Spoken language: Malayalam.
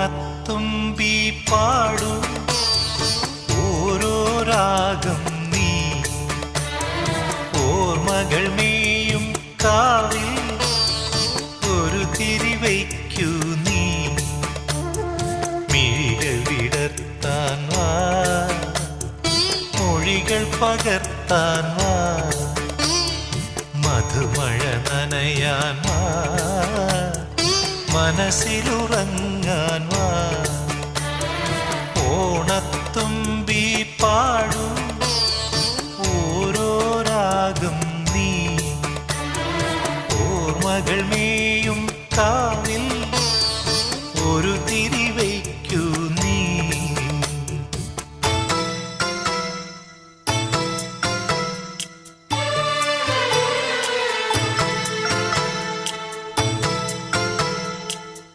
ഓണത്തുമ്പി പാടൂ ഓരോ രാഗം നീ ഓർമ്മകൾ മേയും കാവിൽ ഒരു തിരിവയ്ക്കൂ നീ മിഴികൾ വിടർത്താൻ വാ മൊഴികൾ പകർത്താൻ വാ മധുമഴ നനയാൻ വാ മനസ്സിലുറങ്ങാൻ വാ